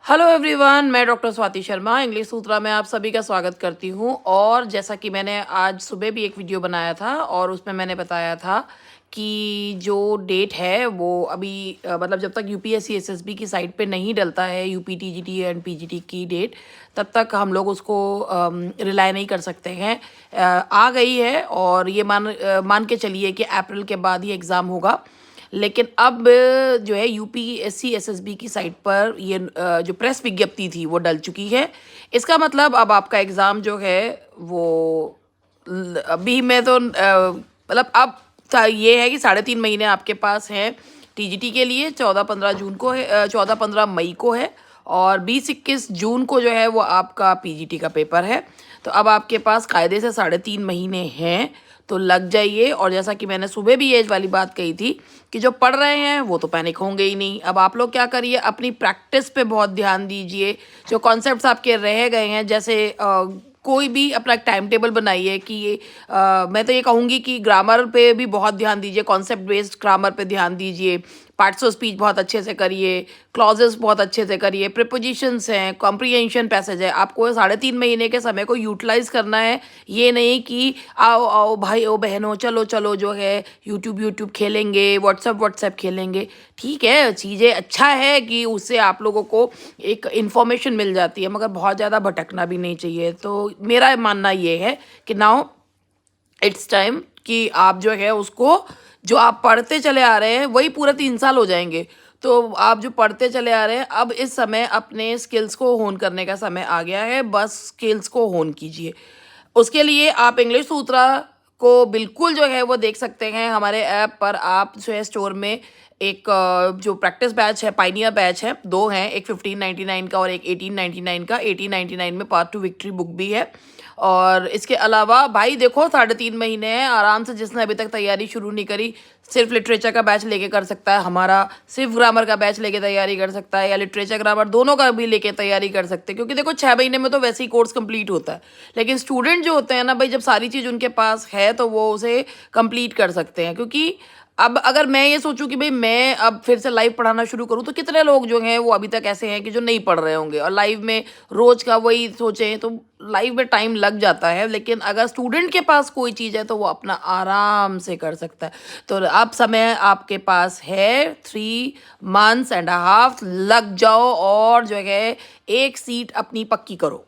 Hello everyone, मैं doctor Swati Sharma English सूत्रा में आप सभी का स्वागत करती हूँ। और जैसा कि मैंने आज सुबह भी एक वीडियो बनाया था और उसमें मैंने बताया था कि जो डेट है वो अभी मतलब जब तक यूपीएससी एसएसबी की साइट पे नहीं डलता है यूपी टीजीटी एंड पीजीटी की डेट, तब तक हम लोग उसको रिलाय नहीं कर सकते हैं। आ गई है और ये मान के चलिए कि अप्रैल के बाद ही एग्ज़ाम होगा। लेकिन अब जो है यूपीएससी एसएसबी की साइट पर ये जो प्रेस विज्ञप्ति थी वो डल चुकी है। इसका मतलब अब आपका एग्ज़ाम जो है वो अभी मैं तो मतलब अब ये है कि 3.5 महीने आपके पास हैं टीजीटी के लिए। 14-15 जून को है, 14-15 मई को है और 20-21 जून को जो है वो आपका पीजीटी का पेपर है। तो अब आपके पास कायदे से 3.5 महीने हैं, तो लग जाइए। और जैसा कि मैंने सुबह भी ये वाली बात कही थी कि जो पढ़ रहे हैं वो तो पैनिक होंगे ही नहीं। अब आप लोग क्या करिए, अपनी प्रैक्टिस पे बहुत ध्यान दीजिए। जो कॉन्सेप्ट्स आपके रह गए हैं, जैसे कोई भी अपना एक टाइम टेबल बनाइए कि मैं तो ये कहूँगी कि ग्रामर पे भी बहुत ध्यान दीजिए, कॉन्सेप्ट बेस्ड ग्रामर पे ध्यान दीजिए। पार्ट्स ऑफ स्पीच बहुत अच्छे से करिए, क्लॉजेस बहुत अच्छे से करिए, प्रिपोजिशंस हैं, कॉम्प्रिहेंशन पैसेज है। आपको 3.5 महीने के समय को यूटिलाइज करना है। ये नहीं कि आओ आओ भाई ओ बहनों चलो चलो जो है यूट्यूब खेलेंगे, व्हाट्सएप खेलेंगे। ठीक है, चीज़ें अच्छा है कि उससे आप लोगों को एक इन्फॉर्मेशन मिल जाती है, मगर बहुत ज़्यादा भटकना भी नहीं चाहिए। तो मेरा मानना ये है कि नाउ इट्स टाइम कि आप जो है उसको, जो आप पढ़ते चले आ रहे हैं वही पूरा 3 साल हो जाएंगे। तो आप जो पढ़ते चले आ रहे हैं, अब इस समय अपने स्किल्स को होन करने का समय आ गया है। बस स्किल्स को होन कीजिए। उसके लिए आप इंग्लिश सूत्रा को बिल्कुल जो है वो देख सकते हैं हमारे ऐप पर। आप जो है स्टोर में एक जो प्रैक्टिस बैच है, पाइनियर बैच है, 2 हैं, एक 1599 का और एक 1899 का। 1899 में पार्ट 2 विक्ट्री बुक भी है। और इसके अलावा भाई देखो 3.5 महीने हैं, आराम से जिसने अभी तक तैयारी शुरू नहीं करी, सिर्फ लिटरेचर का बैच लेके कर सकता है हमारा, सिर्फ ग्रामर का बैच लेके तैयारी कर सकता है, या लिटरेचर ग्रामर दोनों का भी लेके तैयारी कर सकते हैं। क्योंकि देखो 6 महीने में तो वैसे ही कोर्स कंप्लीट होता है। लेकिन स्टूडेंट जो होते हैं ना भाई, जब सारी चीज़ उनके पास है तो वो उसे कंप्लीट कर सकते हैं। क्योंकि अब अगर मैं ये सोचूं कि भाई मैं अब फिर से लाइव पढ़ाना शुरू करूं, तो कितने लोग जो हैं वो अभी तक ऐसे हैं कि जो नहीं पढ़ रहे होंगे, और लाइव में रोज का वही सोचें तो लाइव में टाइम लग जाता है। लेकिन अगर स्टूडेंट के पास कोई चीज़ है तो वो अपना आराम से कर सकता है। तो अब समय आपके पास है, 3.5 months लग जाओ और जो है एक सीट अपनी पक्की करो।